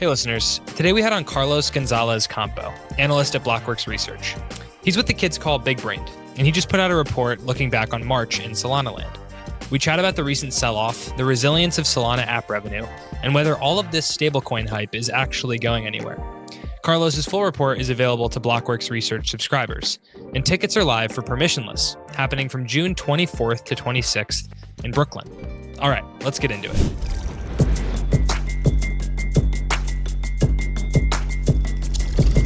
Hey listeners, today we had on Carlos Gonzalez Campo, analyst at Blockworks Research. He's what the kids call big brained, and he just put out a report looking back on March in Solana land. We chat about the recent sell-off, the resilience of Solana app revenue, and whether all of this stablecoin hype is actually going anywhere. Carlos's full report is available to Blockworks Research subscribers, and tickets are live for permissionless, happening from June 24th to 26th in Brooklyn. All right, let's get into it.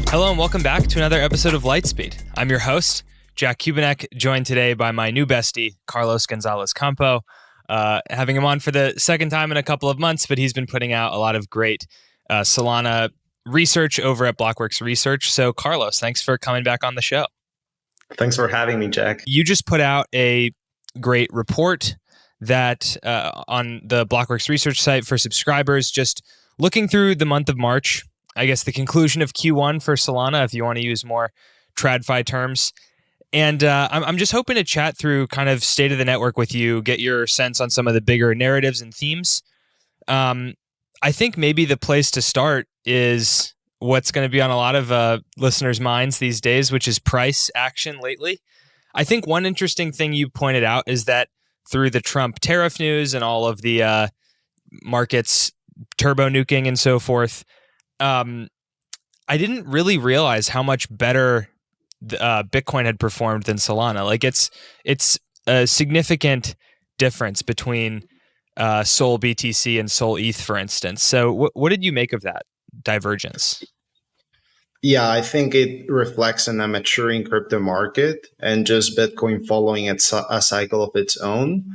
Hello and welcome back to another episode of Lightspeed. I'm your host, Jack Kubanek, joined today by my new bestie, Carlos Gonzalez Campo. Having him on for the second time in a couple of months, but he's been putting out a lot of great Solana research over at Blockworks Research. So Carlos, thanks for coming back on the show. Thanks for having me, Jack. You just put out a great report that on the Blockworks Research site for subscribers, just looking through the month of March, I guess the conclusion of Q1 for Solana, if you want to use more TradFi terms. And I'm just hoping to chat through kind of state of the network with you, get your sense on some of the bigger narratives and themes. I think maybe the place to start is what's going to be on a lot of listeners' minds these days, which is price action lately. I think one interesting thing you pointed out is that through the Trump tariff news and all of the markets turbo nuking and so forth, I didn't really realize how much better Bitcoin had performed than Solana. Like it's a significant difference between SOL BTC and SOL ETH, for instance. So what did you make of that divergence? Yeah, I think it reflects on a maturing crypto market and just Bitcoin following a cycle of its own.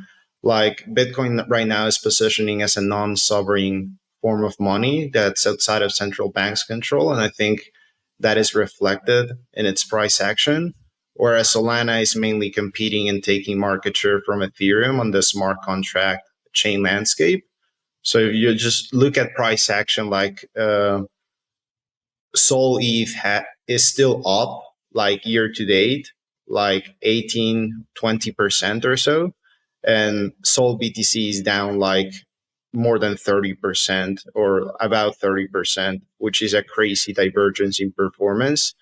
Like Bitcoin right now is positioning as a non-sovereign form of money that's outside of central banks' control. And I think that is reflected in its price action, whereas Solana is mainly competing and taking market share from Ethereum on the smart contract chain landscape. So if you just look at price action, like SOL ETH is still up like year to date, like 18-20% or so. And SOL BTC is down like more than 30% or about 30%, which is a crazy divergence in performance.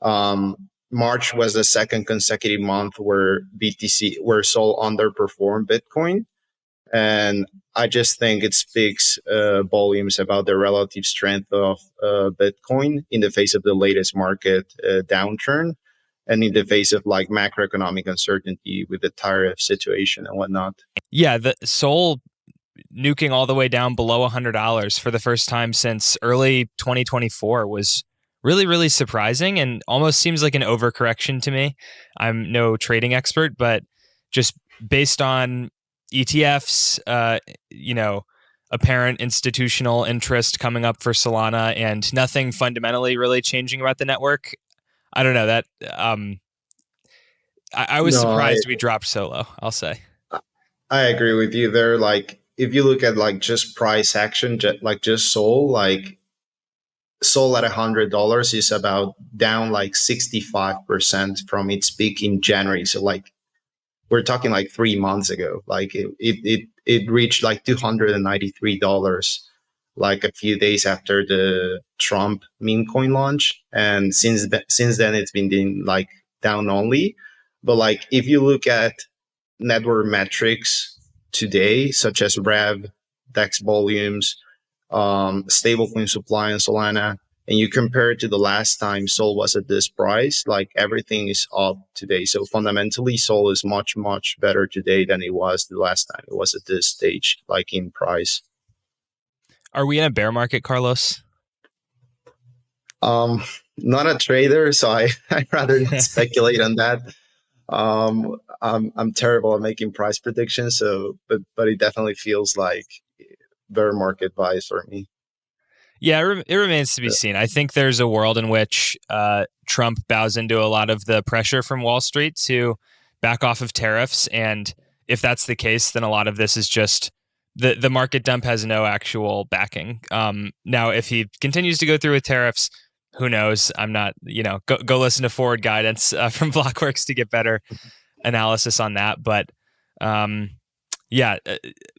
March was the second consecutive month where SOL underperformed Bitcoin. And I just think it speaks volumes about the relative strength of Bitcoin in the face of the latest market downturn and in the face of like macroeconomic uncertainty with the tariff situation and whatnot. Yeah, the SOL nuking all the way down below $100 for the first time since early 2024 was really, really surprising and almost seems like an overcorrection to me. I'm no trading expert, but just based on ETFs, apparent institutional interest coming up for Solana and nothing fundamentally really changing about the network. I don't know that. I was surprised we dropped so low, I'll say. I agree with you there. Like, if you look at like just price action, like just SOL, like SOL at $100 is about down like 65% from its peak in January. So like we're talking like 3 months ago. Like it reached like $293 like a few days after the Trump meme coin launch, and since then it's been like down only. But like if you look at network metrics today, such as REV, DEX volumes, stablecoin supply on Solana, and you compare it to the last time SOL was at this price, like everything is up today. So fundamentally, SOL is much, much better today than it was the last time it was at this stage, like in price. Are we in a bear market, Carlos? Not a trader, so I'd rather not speculate on that. I'm terrible at making price predictions, but it definitely feels like bear market buys for me. Yeah, it remains to be seen. I think there's a world in which Trump bows into a lot of the pressure from Wall Street to back off of tariffs, and if that's the case, then a lot of this is just the market dump has no actual backing. Now, if he continues to go through with tariffs, who knows? I'm not, go listen to forward guidance from Blockworks to get better analysis on that. But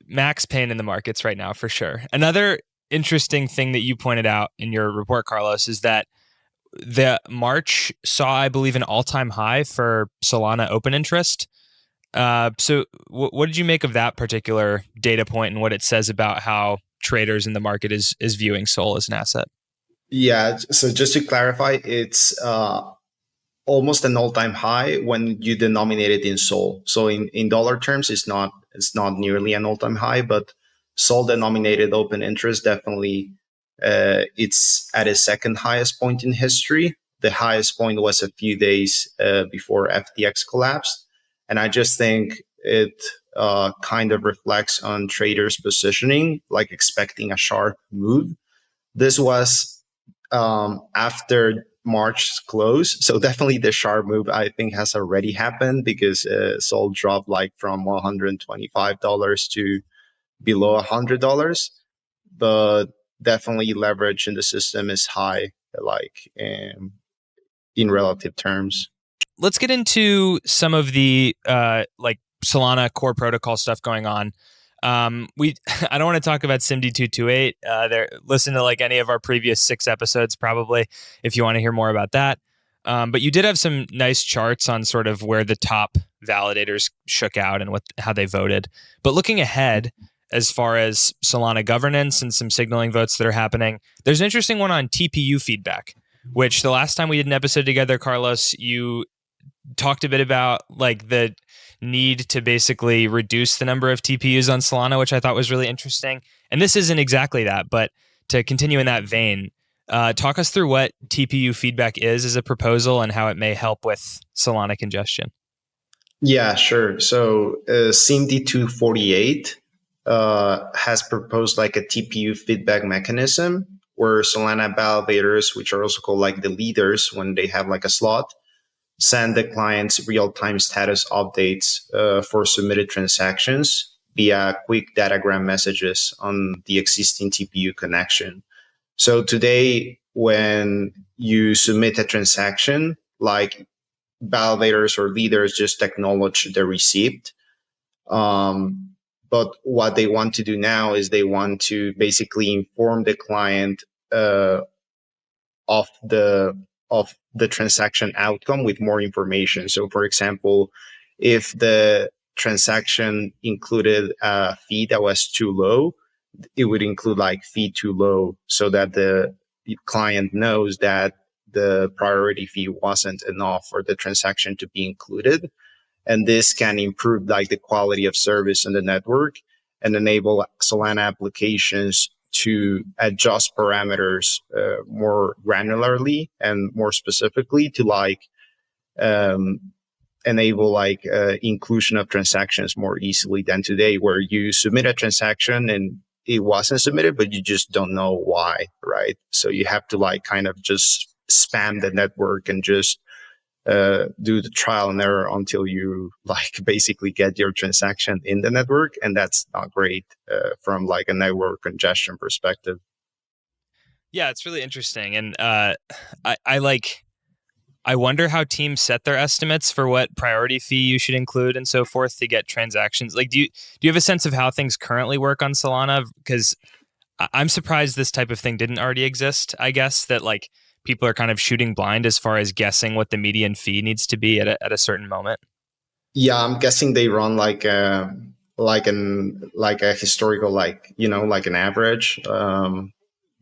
max pain in the markets right now for sure. Another interesting thing that you pointed out in your report, Carlos, is that the March saw, I believe, an all-time high for Solana open interest. So what did you make of that particular data point and what it says about how traders in the market is viewing SOL as an asset? Yeah. So just to clarify, it's almost an all-time high when you denominate it in SOL. So in dollar terms, it's not nearly an all-time high, but SOL denominated open interest definitely it's at its second highest point in history. The highest point was a few days before FTX collapsed, and I just think it kind of reflects on traders' positioning, like expecting a sharp move. This was after March's close. So definitely the sharp move, I think, has already happened because SOL dropped like from $125 to below $100. But definitely leverage in the system is high, like in relative terms. Let's get into some of the like Solana core protocol stuff going on. We I don't want to talk about SIMD228. Listen to like any of our previous 6 episodes probably if you want to hear more about that. But you did have some nice charts on sort of where the top validators shook out and how they voted. But looking ahead, as far as Solana governance and some signaling votes that are happening, there's an interesting one on TPU feedback, which the last time we did an episode together, Carlos, you talked a bit about like the need to basically reduce the number of TPUs on Solana, which I thought was really interesting. And this isn't exactly that, but to continue in that vein, talk us through what TPU feedback is as a proposal and how it may help with Solana congestion. Yeah, sure. So SIMD248 has proposed like a TPU feedback mechanism where Solana validators, which are also called like the leaders when they have like a slot, send the clients real-time status updates for submitted transactions via quick datagram messages on the existing TPU connection. So today, when you submit a transaction, like validators or leaders just acknowledge the receipt. But what they want to do now is they want to basically inform the client of the transaction outcome with more information. So, for example, if the transaction included a fee that was too low, it would include like fee too low so that the client knows that the priority fee wasn't enough for the transaction to be included. And this can improve like the quality of service in the network and enable Solana applications to adjust parameters more granularly and more specifically to like enable like inclusion of transactions more easily than today, where you submit a transaction and it wasn't submitted, but you just don't know why, right? So you have to like kind of just spam the network and just do the trial and error until you like basically get your transaction in the network, and that's not great from like a network congestion perspective. Yeah, it's really interesting, and I wonder how teams set their estimates for what priority fee you should include and so forth to get transactions. Like, do you have a sense of how things currently work on Solana? Because I'm surprised this type of thing didn't already exist. I guess that like people are kind of shooting blind as far as guessing what the median fee needs to be at a certain moment. Yeah, I'm guessing they run like a historical like like an average.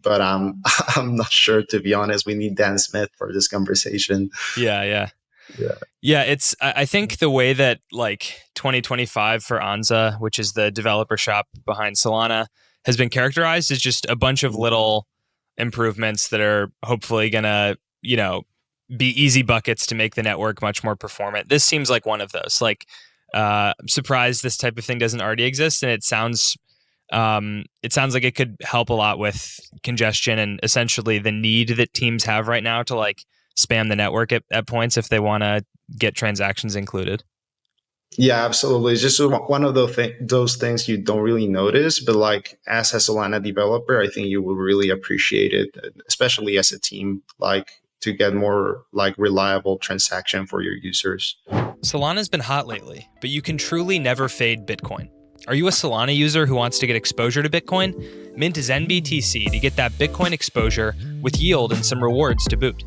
But I'm not sure, to be honest. We need Dan Smith for this conversation. Yeah. It's I think the way that like 2025 for Anza, which is the developer shop behind Solana, has been characterized as just a bunch of little improvements that are hopefully gonna be easy buckets to make the network much more performant. This seems like one of those. Like, I'm surprised this type of thing doesn't already exist, and it sounds like it could help a lot with congestion and essentially the need that teams have right now to like spam the network at points if they want to get transactions included. Yeah, absolutely. It's just one of those things you don't really notice, but like as a Solana developer, I think you will really appreciate it, especially as a team, like to get more like reliable transaction for your users. Solana's been hot lately, but you can truly never fade Bitcoin. Are you a Solana user who wants to get exposure to Bitcoin? Mint zenBTC to get that Bitcoin exposure with yield and some rewards to boot.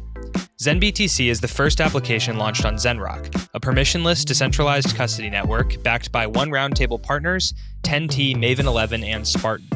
zenBTC is the first application launched on ZenRock, a permissionless decentralized custody network backed by One Roundtable partners, 10T, Maven 11, and Spartan.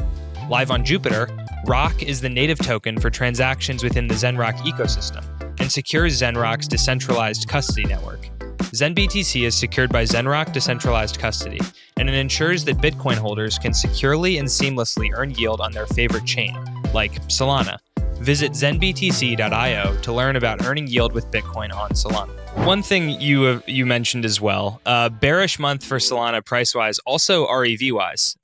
Live on Jupiter, ROC is the native token for transactions within the ZenRock ecosystem and secures ZenRock's decentralized custody network. zenBTC is secured by ZenRock Decentralized Custody, and it ensures that Bitcoin holders can securely and seamlessly earn yield on their favorite chain, like Solana. Visit zenBTC.io to learn about earning yield with Bitcoin on Solana. One thing you mentioned as well, bearish month for Solana price-wise, also REV-wise.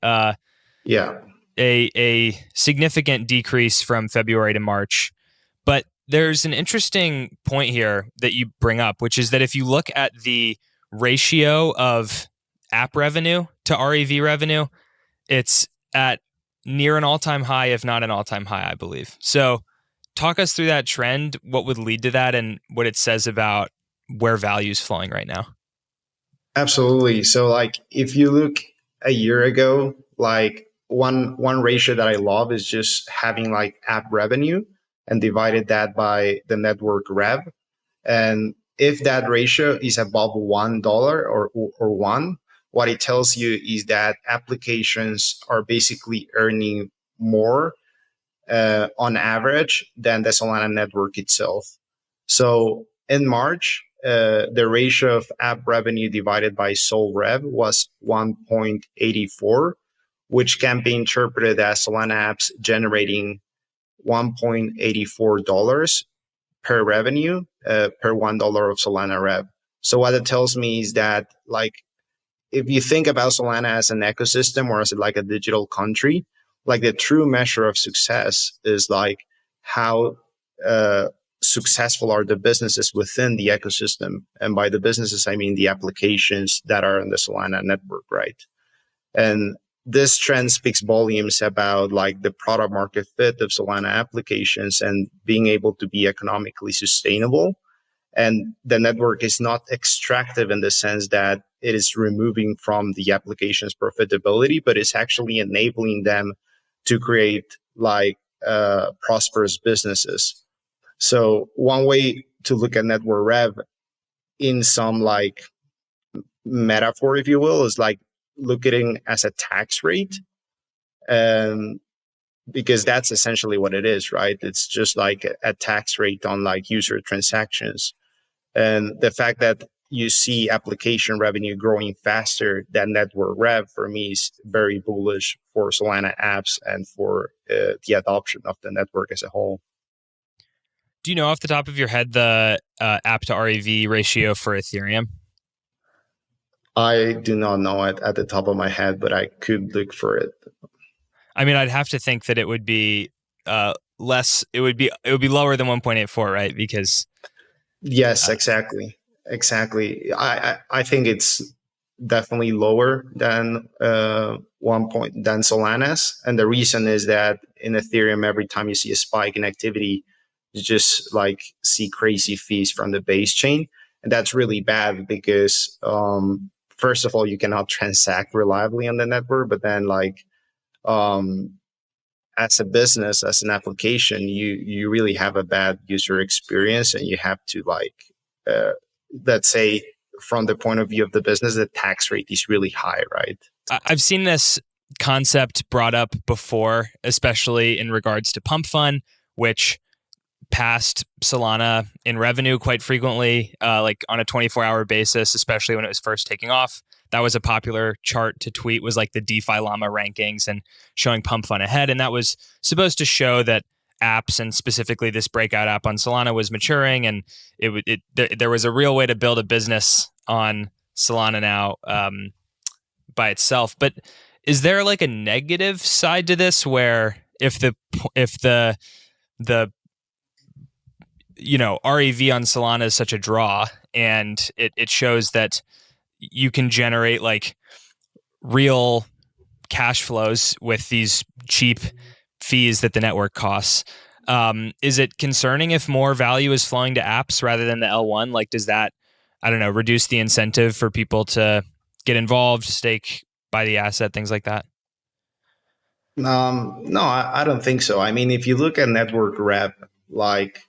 Yeah. A significant decrease from February to March. But there's an interesting point here that you bring up, which is that if you look at the ratio of app revenue to REV revenue, it's at near an all-time high, if not an all-time high, I believe. So talk us through that trend, what would lead to that, and what it says about where value is flowing right now. Absolutely. So like if you look a year ago, like one ratio that I love is just having like app revenue and divided that by the network rev. And if that ratio is above $1 or one, what it tells you is that applications are basically earning more on average than the Solana network itself. So in March, the ratio of app revenue divided by SOL rev was 1.84, which can be interpreted as Solana apps generating $1.84 per revenue per $1 of Solana rev. So what it tells me is that like if you think about Solana as an ecosystem or as like a digital country, like the true measure of success is like how successful are the businesses within the ecosystem. And by the businesses, I mean the applications that are in the Solana network, right? And this trend speaks volumes about like the product market fit of Solana applications and being able to be economically sustainable. And the network is not extractive in the sense that it is removing from the application's profitability, but it's actually enabling them to create like prosperous businesses. So one way to look at network rev in some like metaphor, if you will, is like looking as a tax rate. Because that's essentially what it is, right? It's just like a tax rate on like user transactions. And the fact that you see application revenue growing faster than network rev for me is very bullish for Solana apps and for the adoption of the network as a whole. Do you know off the top of your head the app to REV ratio for Ethereum? I do not know it at the top of my head, but I could look for it. I mean, I'd have to think that it would be less. It would be lower than 1.84, right? Because yes, exactly. I think it's definitely lower than than Solana's, and the reason is that in Ethereum, every time you see a spike in activity, you just like see crazy fees from the base chain, and that's really bad because first of all, you cannot transact reliably on the network, but then like as a business, as an application, you really have a bad user experience, and you have to like let's say from the point of view of the business, the tax rate is really high, right? I've seen this concept brought up before, especially in regards to Pump Fund, which passed Solana in revenue quite frequently, like on a 24-hour basis, especially when it was first taking off. That was a popular chart to tweet, was like the DeFi Llama rankings and showing Pump Fund ahead. And that was supposed to show that apps, and specifically this breakout app on Solana, was maturing, and there was a real way to build a business on Solana now by itself. But is there like a negative side to this, where if the REV on Solana is such a draw, and it shows that you can generate like real cash flows with these cheap fees that the network costs. Is it concerning if more value is flowing to apps rather than the L1? Like, does that, I don't know, reduce the incentive for people to get involved, stake buy the asset, things like that? No, I don't think so. I mean, if you look at network rev, like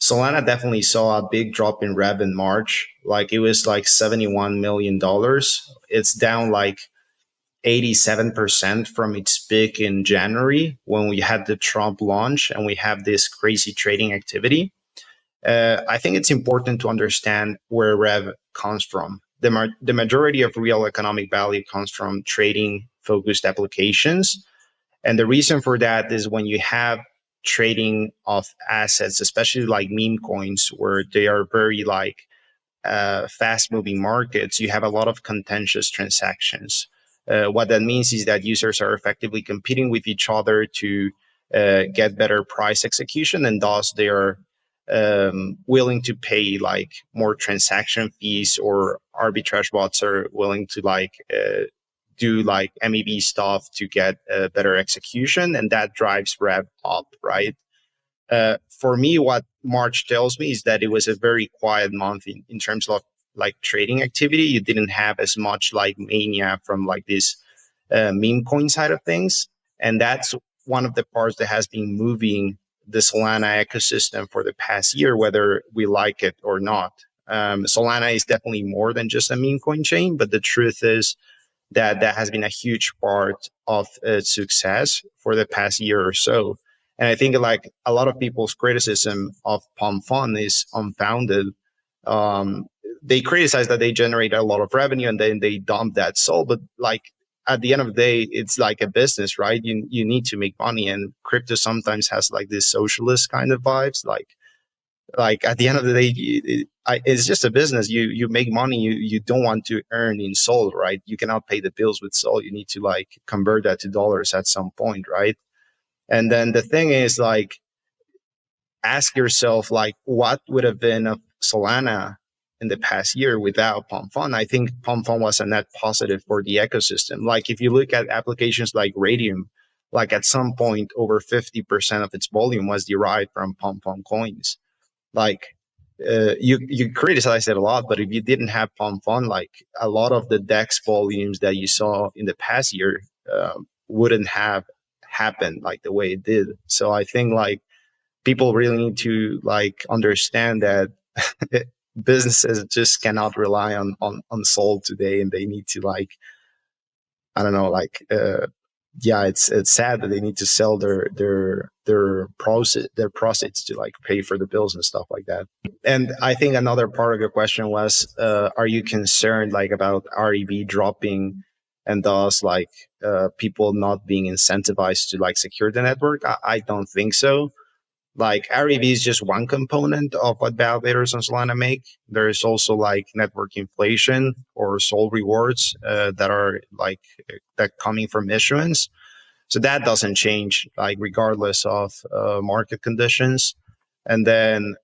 Solana definitely saw a big drop in rev in March. Like it was like $71 million. It's down like 87% from its peak in January when we had the Trump launch and we have this crazy trading activity. I think it's important to understand where rev comes from. The majority of real economic value comes from trading focused applications. And the reason for that is when you have trading of assets, especially like meme coins, where they are very like fast moving markets, you have a lot of contentious transactions. What that means is that users are effectively competing with each other to get better price execution, and thus they are willing to pay like more transaction fees, or arbitrage bots are willing to like do like MEV stuff to get better execution, and that drives rev up, right? For me, what March tells me is that it was a very quiet month in terms of like trading activity. You didn't have as much like mania from like this meme coin side of things. And that's one of the parts that has been moving the Solana ecosystem for the past year, whether we like it or not. Solana is definitely more than just a meme coin chain, but the truth is that has been a huge part of its success for the past year or so. And I think like a lot of people's criticism of Palm Fund is unfounded. They criticize that they generate a lot of revenue and then they dump that SOL. But like at the end of the day, it's like a business, right? You need to make money, and crypto sometimes has like this socialist kind of vibes. Like at the end of the day, it's just a business. You make money. You don't want to earn in SOL, right? You cannot pay the bills with SOL. You need to like convert that to dollars at some point, right? And then the thing is like, ask yourself like, what would have been of Solana in the past year without Palm Fund? I think Palm Fund was a net positive for the ecosystem. Like if you look at applications like Radium, like at some point over 50% of its volume was derived from Palm Fund coins. Like you criticize it a lot, but if you didn't have Palm Fund, like a lot of the DEX volumes that you saw in the past year wouldn't have happened like the way it did. So I think like people really need to like understand that businesses just cannot rely on SOL today, and they need to like, I don't know, like yeah, it's sad that they need to sell their proceeds to like pay for the bills and stuff like that. And I think another part of your question was, are you concerned like about REV dropping and thus like people not being incentivized to like secure the network? I don't think so. Like REV is just one component of what validators on Solana make. There is also like network inflation or SOL rewards that are like that coming from issuance. So that doesn't change like regardless of market conditions. And then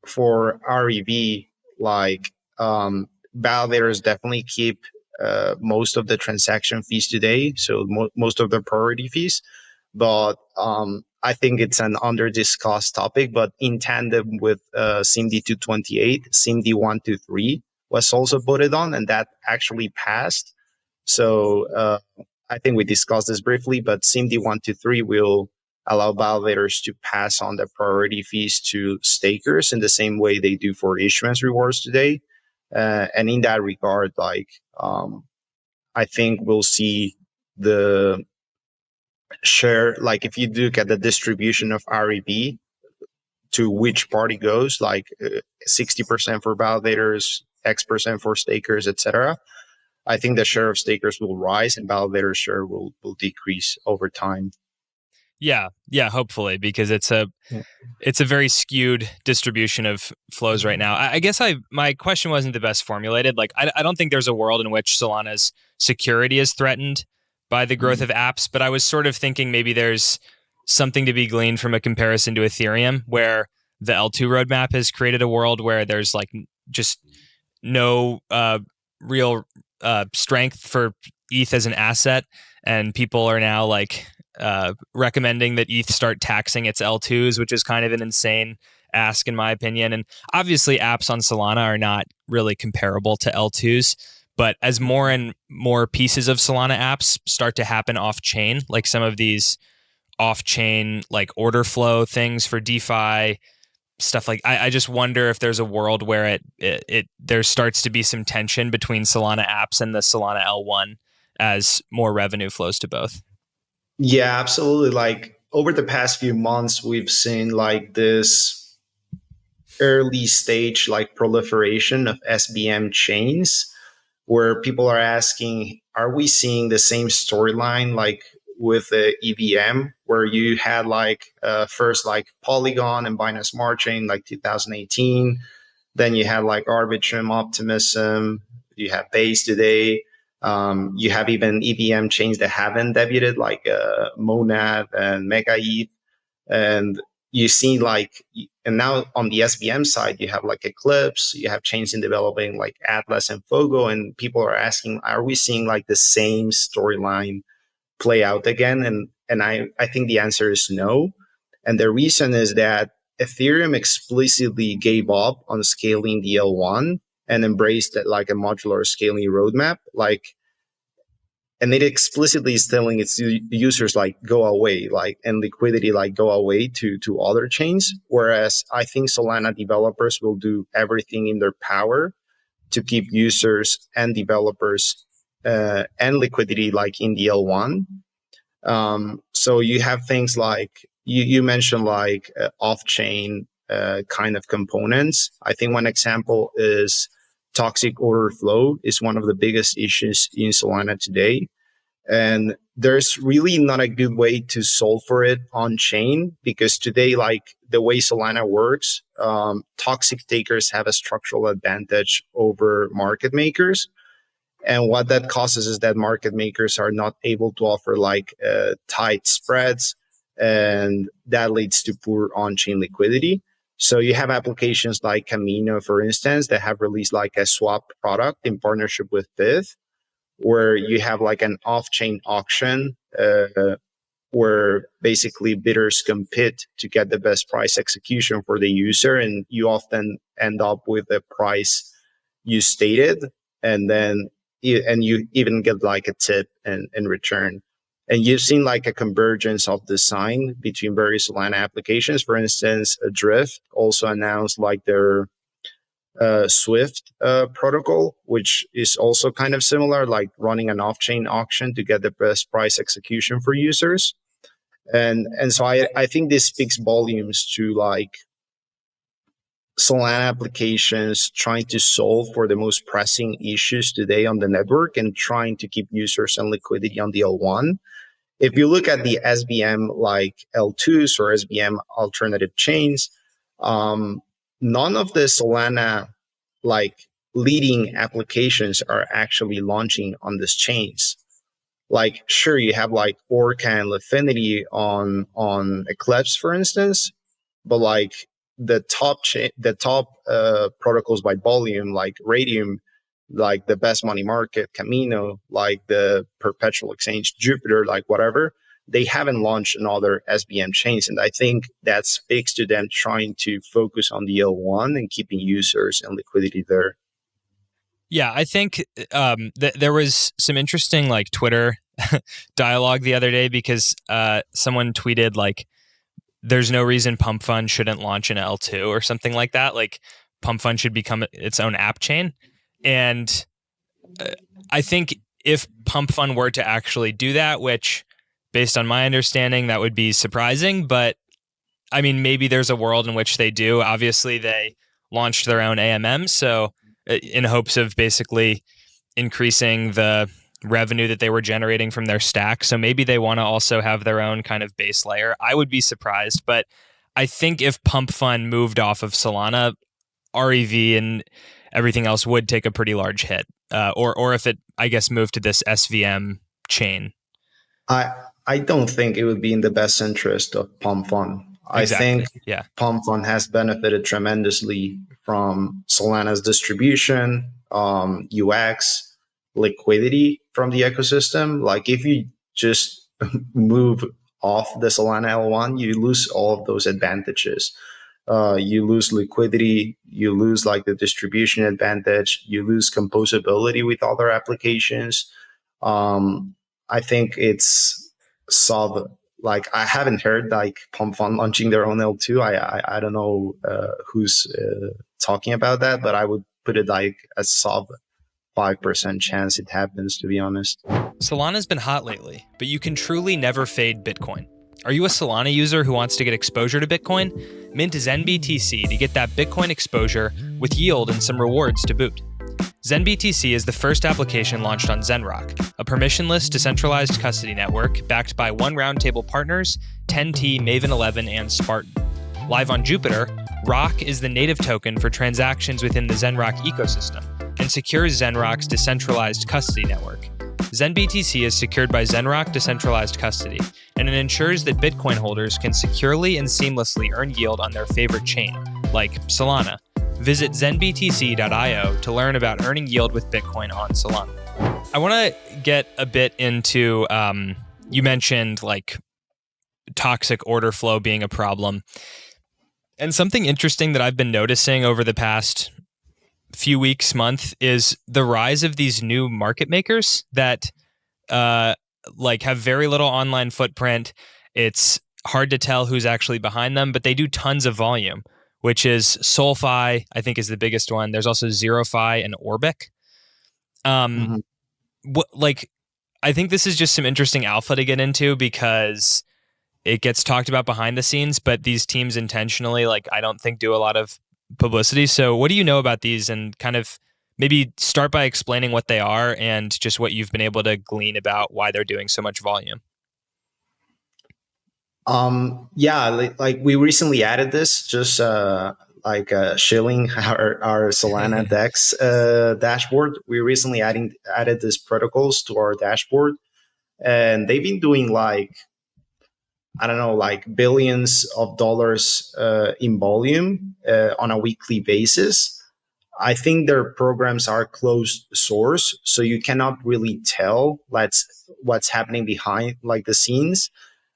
for REV, like validators definitely keep most of the transaction fees today, so most of the priority fees. But I think it's an under-discussed topic. But in tandem with SIMD 228, SIMD 123 was also voted on, and that actually passed. So I think we discussed this briefly, but SIMD 123 will allow validators to pass on the priority fees to stakers in the same way they do for issuance rewards today. And in that regard, like I think we'll see the share, like if you look at the distribution of REV to which party goes, like 60% for validators, X% for stakers, etc. I think the share of stakers will rise and validators' share will decrease over time. Yeah, hopefully, because it's a very skewed distribution of flows right now. I guess my question wasn't the best formulated. Like I don't think there's a world in which Solana's security is threatened by the growth of apps, but I was sort of thinking maybe there's something to be gleaned from a comparison to Ethereum, where the L2 roadmap has created a world where there's like just no real strength for ETH as an asset, and people are now like recommending that ETH start taxing its L2s, which is kind of an insane ask in my opinion. And obviously apps on Solana are not really comparable to L2s, But as more and more pieces of Solana apps start to happen off chain, like some of these off chain like order flow things for DeFi, stuff like I just wonder if there's a world where it there starts to be some tension between Solana apps and the Solana L1 as more revenue flows to both. Yeah, absolutely. Like over the past few months, we've seen like this early stage like proliferation of SBM chains where people are asking, are we seeing the same storyline like with the EVM, where you had like first like Polygon and Binance Smart Chain like 2018, then you had like Arbitrum, Optimism, you have Base today, you have even EVM chains that haven't debuted like Monad and Mega ETH, and you see like, and now on the SVM side, you have like Eclipse, you have chains in developing like Atlas and Fogo, and people are asking, are we seeing like the same storyline play out again? And I think the answer is no. And the reason is that Ethereum explicitly gave up on scaling the L1 and embraced that like a modular scaling roadmap. Like, and it explicitly is telling its users like go away, like, and liquidity like go away to other chains. Whereas I think Solana developers will do everything in their power to keep users and developers and liquidity like in the L1. So you have things like you mentioned like off-chain kind of components. I think one example is toxic order flow is one of the biggest issues in Solana today. And there's really not a good way to solve for it on chain, because today, like the way Solana works, toxic takers have a structural advantage over market makers. And what that causes is that market makers are not able to offer like tight spreads, and that leads to poor on-chain liquidity. So you have applications like Camino, for instance, that have released like a swap product in partnership with BIV, where you have like an off-chain auction where basically bidders compete to get the best price execution for the user, and you often end up with the price you stated, and then you even get like a tip in return. And you've seen like a convergence of design between various Solana applications. For instance, Drift also announced like their Swift protocol, which is also kind of similar, like running an off-chain auction to get the best price execution for users. And so I think this speaks volumes to like Solana applications trying to solve for the most pressing issues today on the network and trying to keep users and liquidity on the L1. If you look at the SBM like L2s or SBM alternative chains, none of the Solana like leading applications are actually launching on these chains. Like, sure, you have like Orca and Affinity on Eclipse, for instance, but like the top protocols by volume, like Radium, like the Best Money Market, Camino, like the Perpetual Exchange, Jupiter, like whatever, they haven't launched another SBM chains. And I think that speaks to them trying to focus on the L1 and keeping users and liquidity there. Yeah, I think there was some interesting like Twitter dialogue the other day, because someone tweeted like, there's no reason Pump Fund shouldn't launch an L2 or something like that. Like Pump Fund should become its own app chain. And I think if Pump Fund were to actually do that, which based on my understanding, that would be surprising. But I mean, maybe there's a world in which they do. Obviously, they launched their own AMM. So in hopes of basically increasing the revenue that they were generating from their stack. So maybe they want to also have their own kind of base layer. I would be surprised, but I think if Pump Fund moved off of Solana, REV and everything else would take a pretty large hit. Or if it, I guess, moved to this SVM chain. I don't think it would be in the best interest of Pump Fund. Exactly. I think Pump Fund has benefited tremendously from Solana's distribution, UX, liquidity from the ecosystem. Like if you just move off the Solana L1, you lose all of those advantages. you lose liquidity, you lose like the distribution advantage, you lose composability with other applications. I think it's solved. Like I haven't heard like Pump Fund launching their own L2. I don't know who's talking about that, but I would put it like a sub 5% chance it happens, to be honest. Solana's been hot lately, but you can truly never fade Bitcoin. Are you a Solana user who wants to get exposure to Bitcoin? Mint zenBTC to get that Bitcoin exposure with yield and some rewards to boot. zenBTC is the first application launched on ZenRock, a permissionless decentralized custody network backed by One Roundtable partners, 10T, Maven 11, and Spartan. Live on Jupiter, ROC is the native token for transactions within the ZenRock ecosystem and secures ZenRock's decentralized custody network. zenBTC is secured by ZenRock Decentralized Custody, and it ensures that Bitcoin holders can securely and seamlessly earn yield on their favorite chain, like Solana. Visit zenBTC.io to learn about earning yield with Bitcoin on Solana. I want to get a bit into, you mentioned like toxic order flow being a problem. And something interesting that I've been noticing over the past few weeks, month, is the rise of these new market makers that like have very little online footprint. It's hard to tell who's actually behind them, but they do tons of volume, which is SolFi, I think, is the biggest one. There's also ZeroFi and Orbic. Like, I think this is just some interesting alpha to get into because it gets talked about behind the scenes, but these teams intentionally, like, I don't think do a lot of publicity. So what do you know about these, and kind of maybe start by explaining what they are and just what you've been able to glean about why they're doing so much volume? Yeah, like we recently added this, just shilling our Solana DEX dashboard. We recently added these protocols to our dashboard, and they've been doing like, I don't know, like billions of dollars in volume on a weekly basis. I think their programs are closed source, so you cannot really tell what's happening behind like the scenes.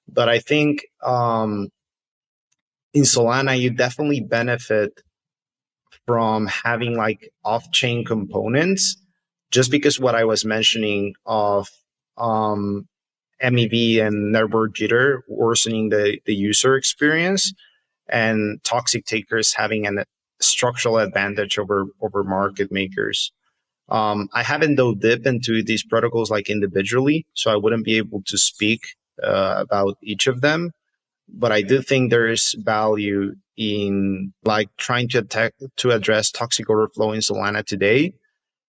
But I think in Solana, you definitely benefit from having like off-chain components, just because what I was mentioning of MEV and network jitter worsening the user experience, and toxic takers having a structural advantage over market makers. I haven't dove deep into these protocols like individually, so I wouldn't be able to speak about each of them. But I do think there is value in like trying to address toxic order flow in Solana today.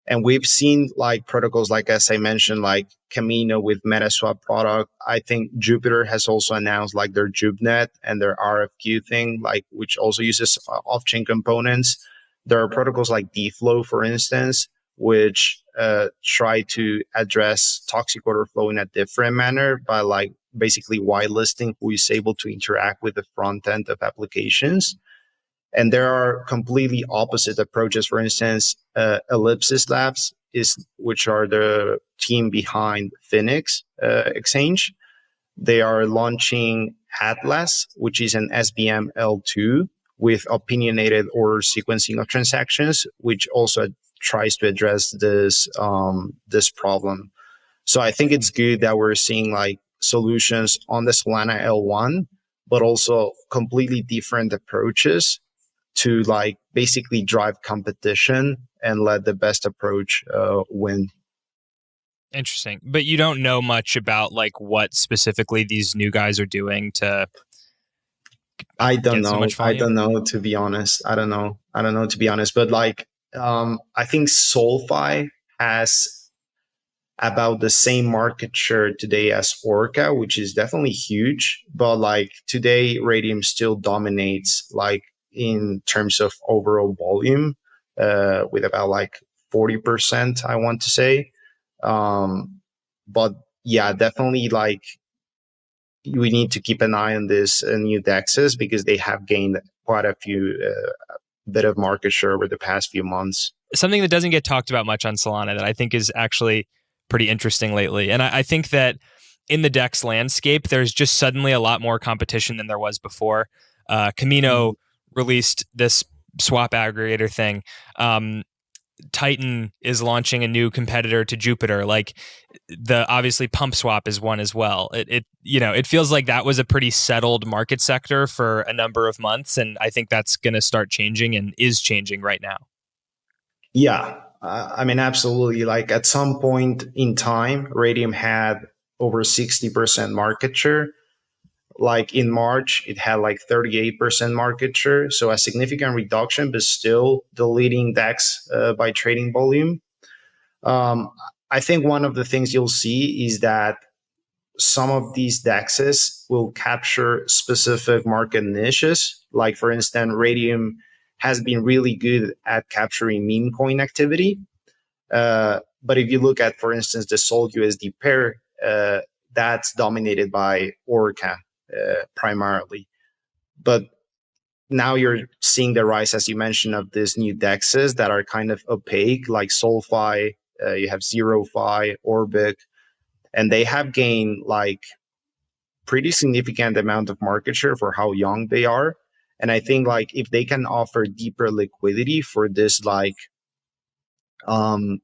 And we've seen like protocols, like as I mentioned, like Camino with MetaSwap product. I think Jupiter has also announced like their JupNet and their RFQ thing, like which also uses off-chain components. There are protocols like DFlow, for instance, which try to address toxic order flow in a different manner by like basically whitelisting who is able to interact with the front end of applications. And there are completely opposite approaches. For instance, Ellipsis Labs, which are the team behind Phoenix Exchange. They are launching Atlas, which is an SBM L2 with opinionated order sequencing of transactions, which also tries to address this problem. So I think it's good that we're seeing like solutions on the Solana L1, but also completely different approaches to like basically drive competition and let the best approach win. Interesting. But you don't know much about like what specifically these new guys are doing to I don't get know. so much volume? I don't know, to be honest. I don't know, to be honest. But like, I think SolFi has about the same market share today as Orca, which is definitely huge. But like today, Radium still dominates like in terms of overall volume with about like 40%, I want to say. But yeah, definitely like we need to keep an eye on this new DEXs because they have gained quite a few bit of market share over the past few months. Something that doesn't get talked about much on Solana that I think is actually pretty interesting lately. And I think that in the DEX landscape, there's just suddenly a lot more competition than there was before. Camino released this swap aggregator thing. Titan is launching a new competitor to Jupiter. Like the obviously Pump Swap is one as well. It feels like that was a pretty settled market sector for a number of months, and I think that's going to start changing and is changing right now. Yeah, I mean, absolutely. Like at some point in time, Radium had over 60% market share. Like in March, it had like 38% market share. So a significant reduction, but still the leading DEX by trading volume. I think one of the things you'll see is that some of these DEXs will capture specific market niches. Like for instance, Radium has been really good at capturing meme coin activity. But if you look at, for instance, the SOL USD pair, that's dominated by Orca primarily. But now you're seeing the rise, as you mentioned, of these new DEXs that are kind of opaque, like SolFi, you have ZeroFi, Orbic, and they have gained like pretty significant amount of market share for how young they are. And I think like if they can offer deeper liquidity for this like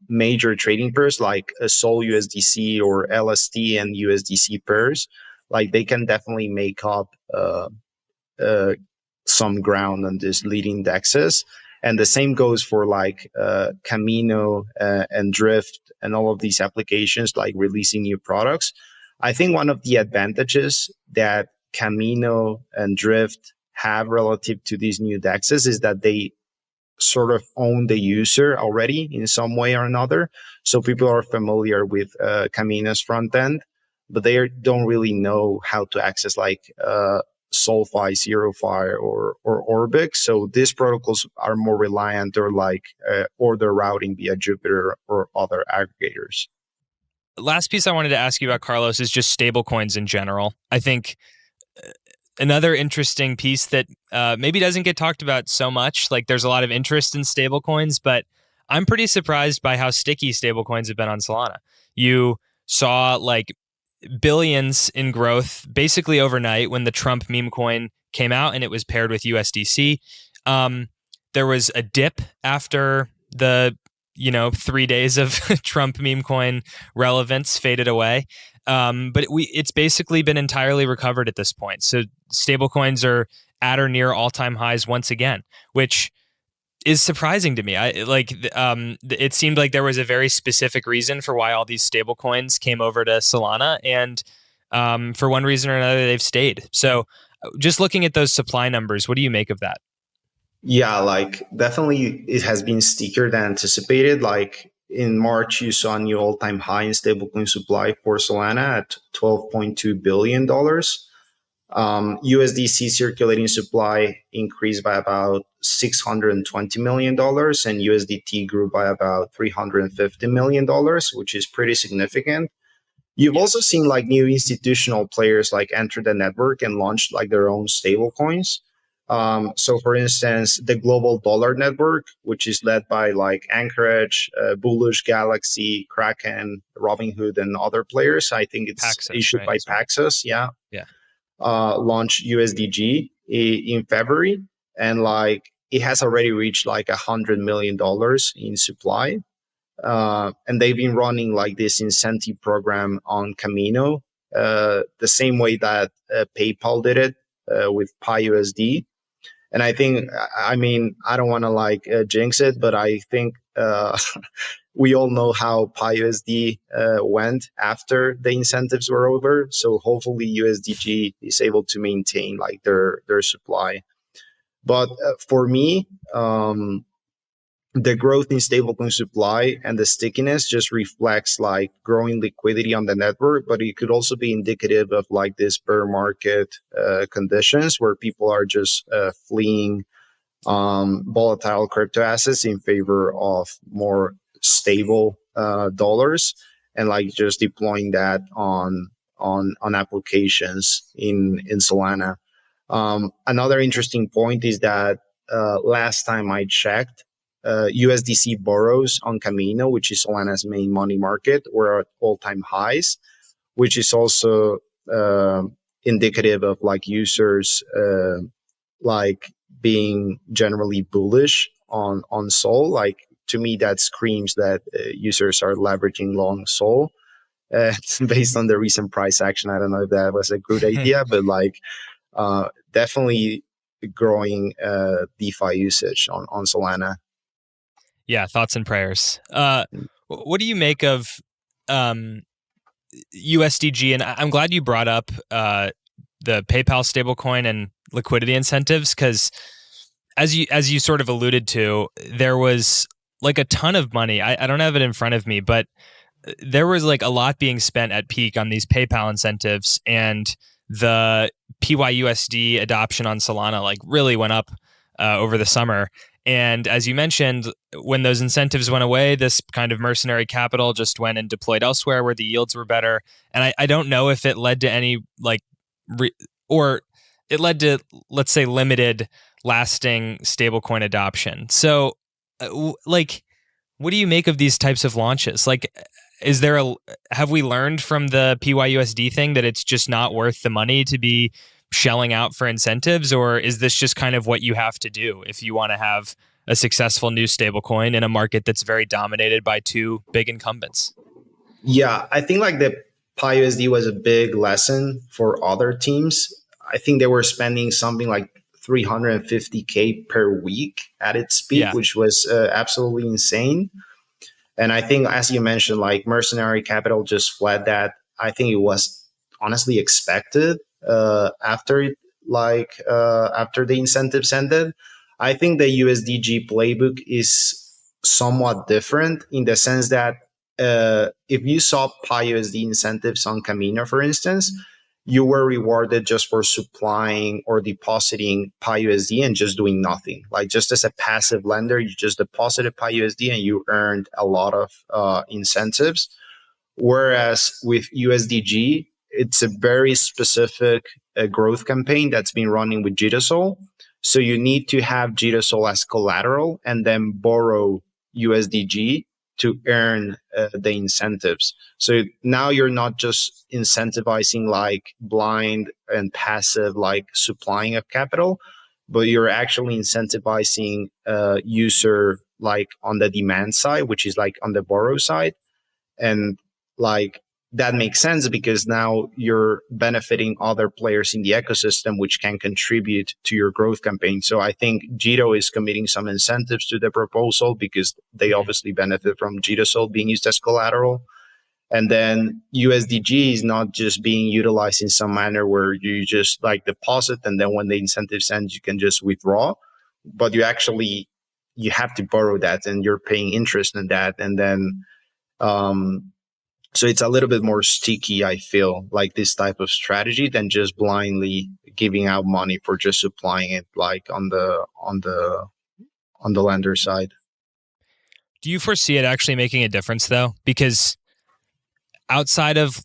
major trading pairs like a SOL USDC or LST and USDC pairs, like they can definitely make up some ground on these leading DEXs. And the same goes for like Camino and Drift and all of these applications like releasing new products. I think one of the advantages that Camino and Drift have relative to these new DEXs is that they sort of own the user already in some way or another. So people are familiar with Camino's front end, but they don't really know how to access like SolFi, ZeroFi, or Orbic. So these protocols are more reliant or like order routing via Jupiter or other aggregators. Last piece I wanted to ask you about, Carlos, is just stablecoins in general. I think another interesting piece that maybe doesn't get talked about so much. Like there's a lot of interest in stablecoins, but I'm pretty surprised by how sticky stablecoins have been on Solana. You saw like billions in growth basically overnight when the Trump meme coin came out and it was paired with USDC. There was a dip after the 3 days of Trump meme coin relevance faded away. But it's basically been entirely recovered at this point. So stablecoins are at or near all-time highs once again, which is surprising to me. It seemed like there was a very specific reason for why all these stablecoins came over to Solana, and for one reason or another, they've stayed. So just looking at those supply numbers, what do you make of that? Yeah, like definitely it has been stickier than anticipated. Like in March, you saw a new all-time high in stablecoin supply for Solana at $12.2 billion. USDC circulating supply increased by about $620 million, and USDT grew by about $350 million, which is pretty significant. You've also seen like new institutional players like enter the network and launch like their own stable coins. So for instance, the Global Dollar Network, which is led by like Anchorage, Bullish Galaxy, Kraken, Robinhood, and other players. I think it's Paxos, issued by Paxos. Yeah. Yeah. Launched USDG in February, and like it has already reached like $100 million in supply. And they've been running like this incentive program on Camino, the same way that PayPal did it with PiUSD. And I think, I mean, I don't want to like jinx it, but I think we all know how PiUSD went after the incentives were over. So hopefully USDG is able to maintain like their supply. But for me, the growth in stablecoin supply and the stickiness just reflects like growing liquidity on the network, but it could also be indicative of like this bear market conditions where people are just fleeing volatile crypto assets in favor of more stable dollars, and like just deploying that on applications in Solana. Another interesting point is that last time I checked, USDC borrows on Camino, which is Solana's main money market, were at all-time highs, which is also indicative of like users like being generally bullish on Sol. Like, to me, that screams that users are leveraging long Sol. Based on the recent price action, I don't know if that was a good idea, but like definitely growing DeFi usage on Solana. Yeah, thoughts and prayers. What do you make of USDG? And I'm glad you brought up the PayPal stablecoin and liquidity incentives, because as you sort of alluded to, there was like a ton of money. I don't have it in front of me, but there was like a lot being spent at peak on these PayPal incentives, and the PYUSD adoption on Solana like really went up over the summer. And as you mentioned, when those incentives went away, this kind of mercenary capital just went and deployed elsewhere where the yields were better. And I don't know if it led to any like or it led to, let's say, limited lasting stablecoin adoption. So like, what do you make of these types of launches? Like, have we learned from the PYUSD thing that it's just not worth the money to be shelling out for incentives, or is this just kind of what you have to do if you want to have a successful new stablecoin in a market that's very dominated by two big incumbents? Yeah, I think like the PyUSD was a big lesson for other teams. I think they were spending something like 350K per week at its peak, which was absolutely insane. And I think, as you mentioned, like mercenary capital just fled that. I think it was honestly expected after the incentives ended. I think the USDG playbook is somewhat different in the sense that if you saw PyUSD incentives on Camino, for instance, you were rewarded just for supplying or depositing PyUSD and just doing nothing. Like, just as a passive lender, you just deposited PyUSD and you earned a lot of incentives. Whereas with USDG, it's a very specific growth campaign that's been running with Jitasol. So you need to have Jitasol as collateral and then borrow USDG to earn the incentives. So now you're not just incentivizing like blind and passive like supplying of capital, but you're actually incentivizing user like on the demand side, which is like on the borrow side. And like that makes sense because now you're benefiting other players in the ecosystem, which can contribute to your growth campaign. So I think Jito is committing some incentives to the proposal because they obviously benefit from Jitasol being used as collateral. And then USDG is not just being utilized in some manner where you just like deposit and then when the incentives end, you can just withdraw, but you have to borrow that and you're paying interest on that. And then, so it's a little bit more sticky, I feel, like this type of strategy than just blindly giving out money for just supplying it like on the lender side. Do you foresee it actually making a difference though? Because outside of,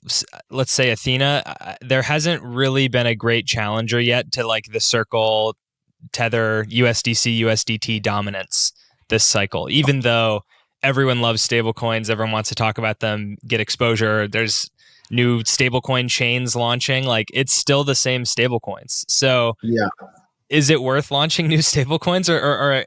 let's say, Athena, there hasn't really been a great challenger yet to like the Circle, Tether, USDC, USDT dominance this cycle, even though everyone loves stablecoins. Everyone wants to talk about them, get exposure. There's new stablecoin chains launching. Like, it's still the same stablecoins. So yeah, is it worth launching new stablecoins? Or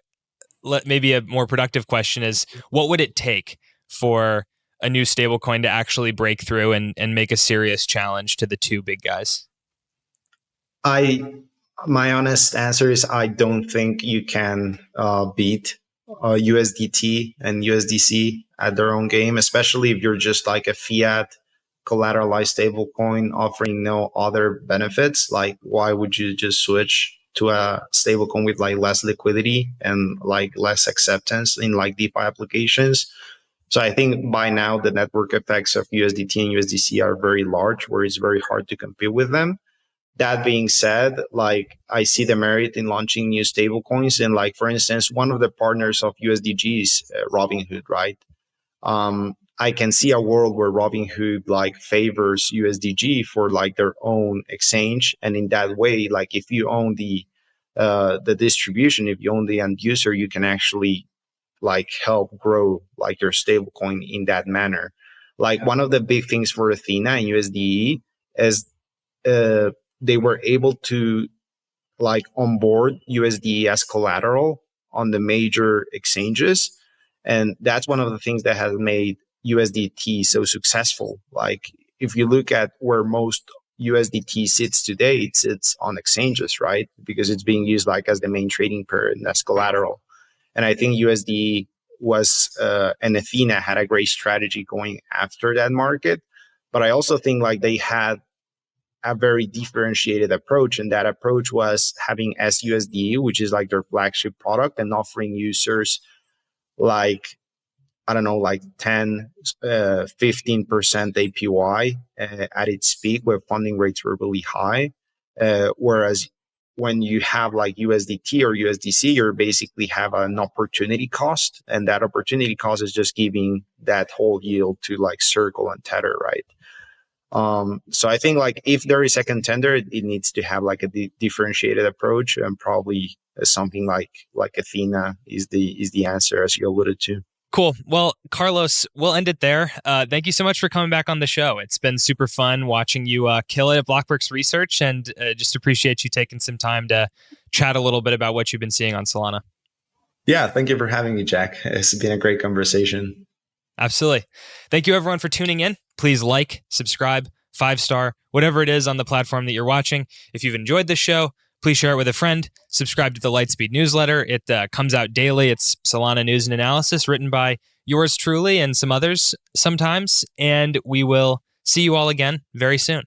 maybe a more productive question is, what would it take for a new stablecoin to actually break through and make a serious challenge to the two big guys? My honest answer is I don't think you can beat USDT and USDC at their own game, especially if you're just like a fiat collateralized stablecoin offering no other benefits. Like, why would you just switch to a stablecoin with like less liquidity and like less acceptance in like DeFi applications? So I think by now the network effects of USDT and USDC are very large, where it's very hard to compete with them. That being said, like, I see the merit in launching new stablecoins. And like, for instance, one of the partners of USDG is Robinhood, right? I can see a world where Robinhood like favors USDG for like their own exchange. And in that way, like if you own the distribution, if you own the end user, you can actually like help grow like your stablecoin in that manner. Like, one of the big things for Athena and USDE is they were able to like onboard USD as collateral on the major exchanges. And that's one of the things that has made USDT so successful. Like if you look at where most USDT sits today, it sits on exchanges, right? Because it's being used like as the main trading pair and as collateral. And I think USD was and Athena had a great strategy going after that market. But I also think like they had a very differentiated approach, and that approach was having SUSD, which is like their flagship product, and offering users like, I don't know, like 10, 15% APY at its peak, where funding rates were really high. Whereas when you have like USDT or USDC, you basically have an opportunity cost, and that opportunity cost is just giving that whole yield to like Circle and Tether, right? So I think like if there is a contender, it needs to have like a differentiated approach, and probably something like Athena is the answer, as you alluded to. Cool. Well, Carlos, we'll end it there. Thank you so much for coming back on the show. It's been super fun watching you kill it at Blockworks Research, and just appreciate you taking some time to chat a little bit about what you've been seeing on Solana. Yeah, thank you for having me, Jack. It's been a great conversation. Absolutely. Thank you, everyone, for tuning in. Please like, subscribe, 5-star, whatever it is on the platform that you're watching. If you've enjoyed this show, please share it with a friend. Subscribe to the Lightspeed newsletter. It comes out daily. It's Solana news and analysis written by yours truly and some others sometimes. And we will see you all again very soon.